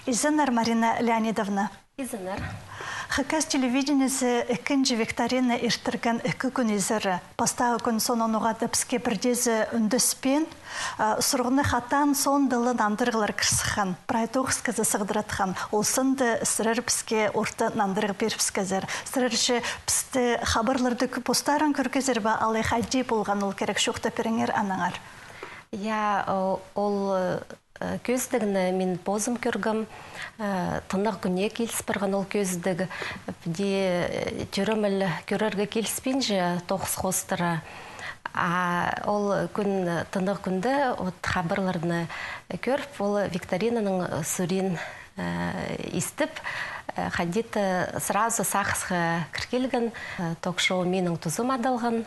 Изенер Марина Леонидовна. Изенер. Хакас телевидениесі екінші викторина иштірген екі күн изері. Пастағы күн сонануға дәпске бірдезі үндіспен, сұрғыны хатан сон дылын андырғылар кірсіған. Прайтоғызқызы сығдыратқан. Олсынды сірір піске орты нандырғы беріпскезер. Сірірші пісті хабарларды постарын көргезер ба алай хайди болған ол керек шоқта переңер анаңар. Я ол көздігіні мен бозым көргім, тынық күнне келіспірген ол көздігі. Де түріміл көрерге келіспен же тоқыз қостыры. Ол күн тынық күнді хабарларыны көріп, ол викторинаның сүрін істіп, қадеті сразу сақсыға кіркелген ток-шоу менің тұзым адалған.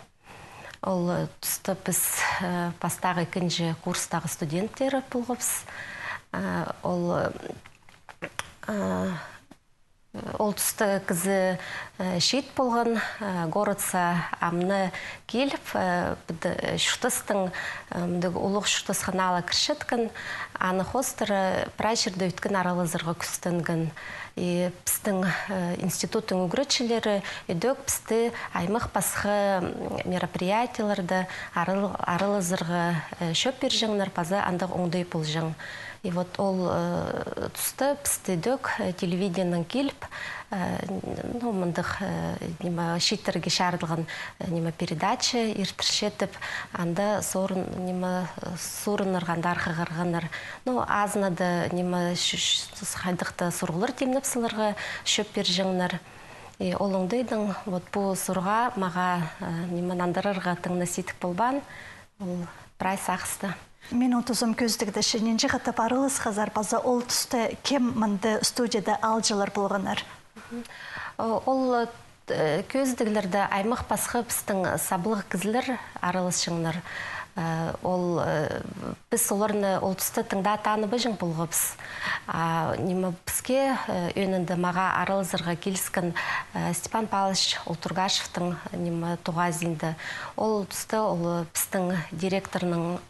Ол тұсты біз пастағы екінші курстағы студенттері болғыз. Ол тұсты кізі шет болған, городса амны келіп, шүртістің ұлық шүртіс қанала кіршеткін, аны хостыры прайшырды өткен аралызырға күстінгін. Біздің институттың үгіретшілері өдік бізді аймақ басқы мероприятияларды аралызырға шөп бержіңнер пазы андық оңдай бұл жың. И вот ол тұсты бізді дөк телевиденің келіп, мындық шеттерге шарылған передача ертіршетіп, анда сұрынырғандар қығырғанар. Азынады қайдықты сұрғылыр темніп сылырға шөп бержіңнер. Ол оңдайдың бұл сұрға маға нандырырға тыңны сетік болбан, ол прай сақысты. Мен отызым көздігді шененжі ғатып арылыз қазар база ол түсті кем мұнды студияда алжылар болғанар? Ол көздігілерді аймақ басқы біздің сабылық кізілер арылыз шыңнар. Ол біз оларыны ол түсті тыңда таны бұжың болғыбыз. Бізге өнінді маға арылызырға келіскен Степан Павлович Ултургашевтың туғазинді. Ол түсті біздің директорының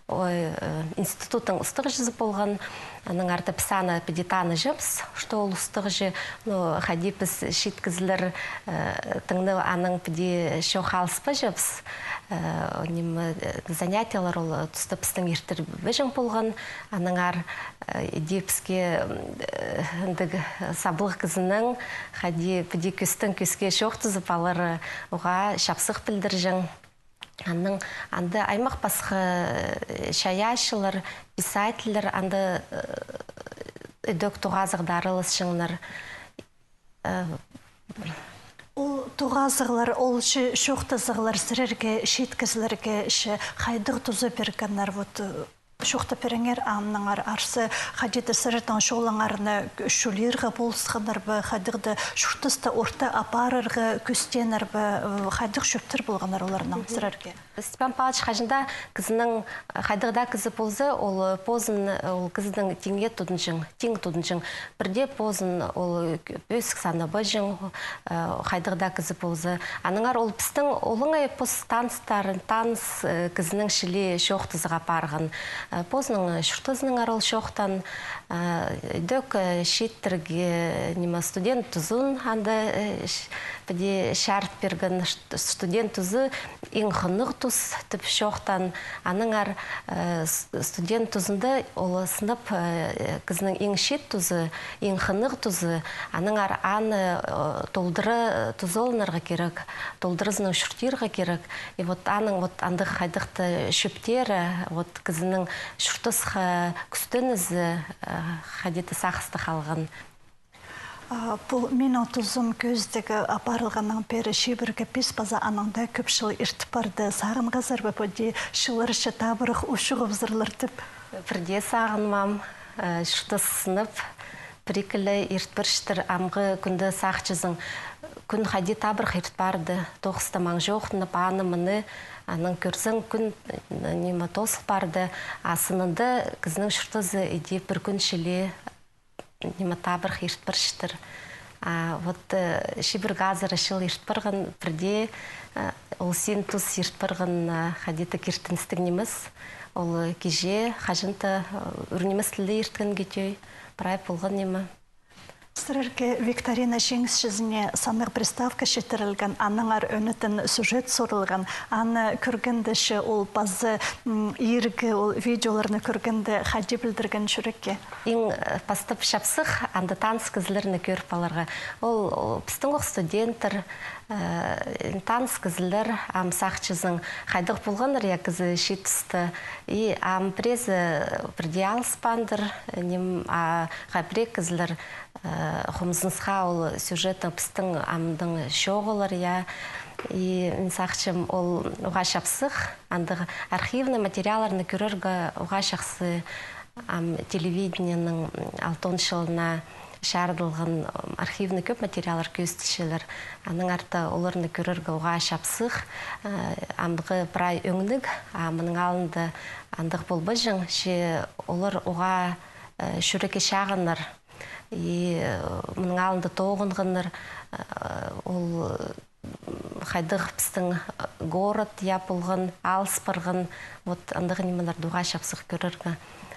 институттың ұстығы жүзі болған. Аның арты пісаны педитаны жымыз, что ол ұстығы жы, қади біз шеткізілер тыңды аның педи шоқалыс ба жымыз. Занятиялар ол түсті біздің ертір бөжің болған. Аның ар депске сабылық кізінің қади педи көстің көске шоқтызып алары оға шапсық білдіржің. Анды аймақ басқы шаяшылар, писателер, анды өдік туғазығды арылыз шыңнар. Ол туғазығылар, ол шоқтызығылар сірерге, шеткізілерге қайдық тұзы бергенлер, шоқта переңер амныңар арсы қадеті сірірдің шолаңарыны шөлергі болысқанар бі, қадықты шұртысты орта апарырғы көстенер бі, қадық шөптір болғанар оларының сірерге. Степан Павлович қажында кізінің қадығда кізі болзы, ол позын кіздің теңге тұдыншың, тең тұдыншың. Бірде позын ол өсік саны бұжың, қадығда кізі болзы. Аныңар ол пістің олыңай поз таныстарын, таныс кізінің шілі шоқтызыға парған. Позның шұртызының арыл шоқтан дөк шеттерге студент тұзын анды шарт берген студент тұзы ең қынық тұз түп шоқтан аныңар студент тұзында ол сынып кізінің ең шет тұзы, ең қынық тұзы аныңар аны толдыры тұзолынарға керек, толдырызының шұртырға керек. И вот аның андық қайдықты шөптері кізінің шұртысқа күстінізі қадеті сақысты қалған. Бұл мен отызым көздегі апарылғанның бері шебірге пес база анаңда көп шыл ертіп барды. Сағын ғазар бі бұде шылыршы табырық ұшығы взырлыртып? Бірде сағынмам, шұртыс сынып, бірекілі ертпірштір амғы күнді сақчызың. Күн қади табырық ертіп барды. Тоқысты маң жоқтынып анымыны, аның көрзің күн нема тосыл барды. Асынынды кізінің шұртызы еде бір күн шіле нема табырық ертпірштір. Шибір ғазыр ашыл ертпірғын бірде ол сен тұз ертпірғын қадеті кертіністігінеміз. Ол кеже қажынты үрнеміз тілі ерткен кетей. Прай болған нема. Сырырке викторина жеңіс жүзіне санық приставка шетірілген, аныңар өнітін сюжет сорылған, аны көргендіші ол базы ергі ол видеоларыны көргенді қади білдірген жүрекке? Ең пастып шапсық, анды таныс кізілеріні көріп аларға. Ол пістің оқ студенттер, таныс кізілер, ам сақчызың қайдық болғаныр я кізі шетісті. И ам презі бірде алыспандыр, нем қайпірек кізілер Хомзынсқа ол сюжеті пістің амдың шоғылар, я. И сақчым ол ұға шапсық, андығы архивны материаларны көрергі ұға шақсы телевидениенің 6 жылына шардылған архивны көп материалар көстішілер. Аның арты оларны көрергі ұға шапсық, амдығы прай өңнік, амының алынды андық болбы жың, ше олар ұға шүреке шағыныр. И мұның алынды тоғынғыныр, ол қайдық пістің город япылғын, алыспырғын, андығы немалар дуға шапсық көріргі.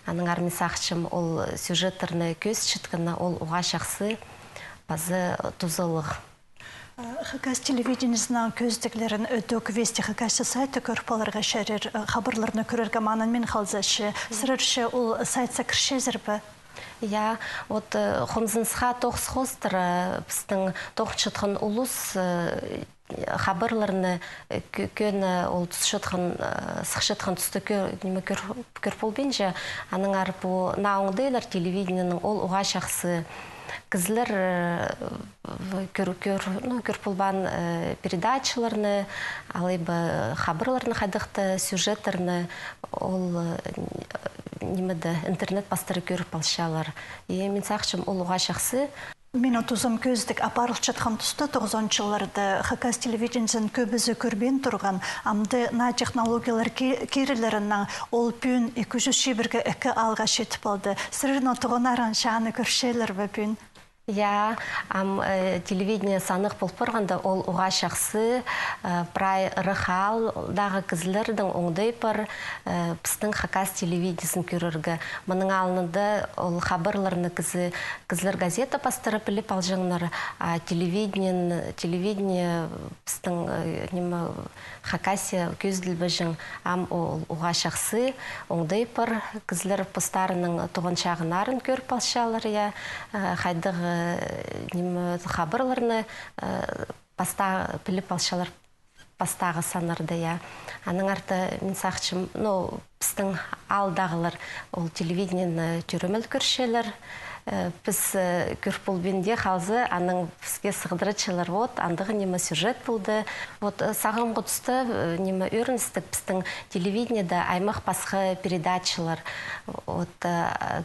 Аның армин сақшым ол сюжеттерны көз чыткіні, ол уға шақсы базы тұзылық. Хакас телевидениесінің көздіклерін өтік вести хакасы сайты көрпаларға шәрер қабырларыны көрергі манын мен қалзашы. Сырыршы ол сайтса кіршезір бі? Я, Хомзынсқа тоқс хостыр, біздің тоқчытқын ұлыс қабырларыны көні ол тұсшытқын, сықшытқын түсті көрпол бенже, аның арпу науңдайлар телевидениенің ол ұға шақсы кізлер көрполбан передачаларыны, алайбы қабырларыны қайдықты сюжеттеріні ол немеді интернет бастыры көріп алшалар. Мен сақшым ол ұға шақсы. Мен отузым көздік апарыл чатқан тұсты 90 жылларды Хакас телевидениесін көбізі көрбен тұрған, амды на технологиялар керілерінің ол пүйін 200 шебіргі 2 алға шетіп алды. Сырын отығынарын шағаны көршелер бі пүйін? Я, телевидение санық болпырғанда ол ұға шақсы, прай рыхал дағы кізлердің оңдайпыр пістің Хакас телевидениесін көріргі. Мұның алынды ол қабырларыны кізлер газета пастыры біліп алжыңнар, телевидение пістің Хакасе көзділбі жың ам ұға шақсы, оңдайпыр кізлер пыстарының тұғын шағынарын көріп алшалар, я, қайдығы қабырларыны біліп алшалар пастағы санарды, я. Аның арты мен сақчым, біздің алдағылар ол телевидениені түріміл көршелер. Біз көрпол бенде қалзы, аның бізге сығдырычылар, андығы немі сюжет болды. Сағым құтысты немі өріністік біздің телевидениеда аймақ басқы передачалар.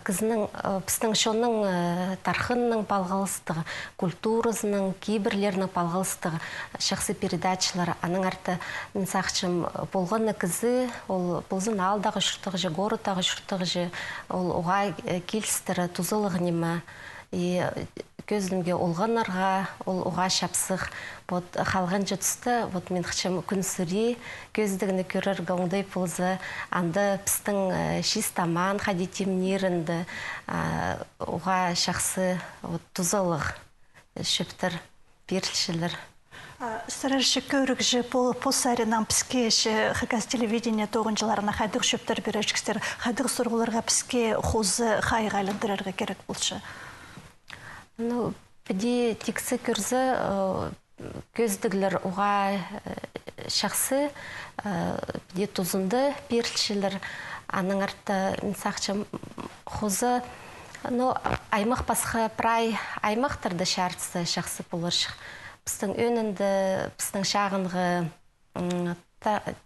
Біздің шоның тархынның балғалыстығы, культурызының, кейбірлерінің балғалыстығы, шақсы передачалар. Аның арты мен сақчым болғаны кізі, ол бұлзын алдағы жүртіғы же, горыдағы жүртіғы же, ол оға келістірі, тұзылығы и көзімге олғанарға, ол ұға шапсық, қалған жетісті, мен қычым күн сүри, көздігіні көріргі оңдай пұлзы, анды пістің шистаман, қадетемнерінді, ұға шақсы тұзылық, шөптір, берілшілер. Сырыршы көрік жі посарынан піске Хакас телевидение 9 жыларына қайдық шөптер берешкістер, қайдық сұрғыларға піске қозы қайғайлындырарға керек болшы? Біде тексі көрзі көздігілер ұға шақсы, біде тұзынды берілшілер, аның арты мен сақчым қозы аймақ басқа прай аймақтарды шартысы шақсы болыршық. Біздің өнінді, біздің шағынғы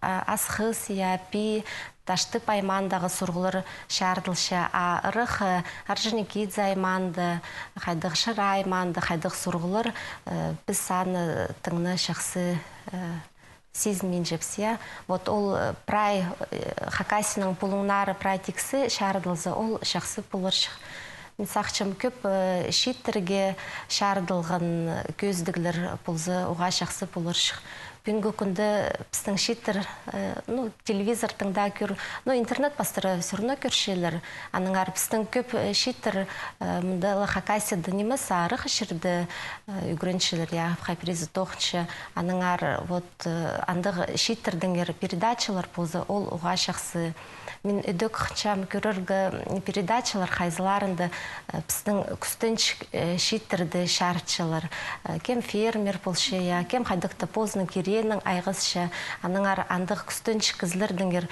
асқыз, япи, ташты паймандағы сұрғылыр шардылшы арық, аржынекидзі айманды, қайдық шыр айманды, қайдық сұрғылыр, біз саны тыңны шақсы сезмен жепсия. Ол прай Хакасының пұлыңнары прай тексі шардылзы, ол шақсы пұлыршық. Мен сақчым көп шеттерге шардылған көздігілер бұлзы ұға шақсы бұлыршық. бүгінгі күнді біздің шеттер, телевизордың да көр, интернет бастыры сүріні көршелер. Аныңар біздің көп шеттер мұндалы хакасиды немес арық ішірді үгіріншілер, хайпризы тоқыншы. Аныңар андық шеттердің передачалар болзы, ол ұға шақсы. Мен үдік қычам көріргі передачалар қайзыларында біздің күстінч шеттерді шарчылар. Кем фермер болшы, кем қайдықты позының керенің айғызшы. Аныңар андық күстінч кізлердіңер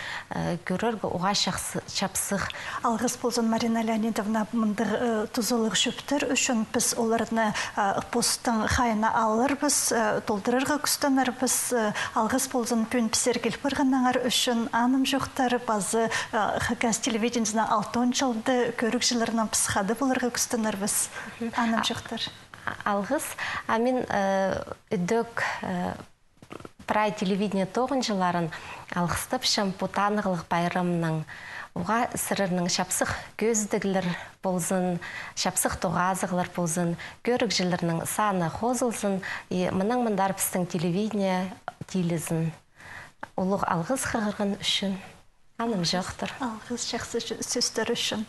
көріргі ұға шапсық. Алғыз болзын Марина Леонидовна мұндыр тұзылық шөптір үшін біз оларыны постың қайына алыр біз, толдырырғы күстінер біз. Алғыз болзын пөн пісергел бірғанаңар үшін аным жоқтары базы Хакас телевидениесінің 6 жылды көрік жыларынан пысқады бұларға күстінер біз. Аным жоқтар. Алғыз, мен үдік прай телевидение 9 жыларын алғыстып шым путанығылық байрымның оға сырырның шапсық көздігілер болзын, шапсық тоғазығылар болзын, көрік жыларының саны қозылсын, мұның мұндар біздің телевидение тейлізін. Олық алғыз қырғырғын үшін. Аным жоқтыр. Алғыз жақсы сөздер үшін.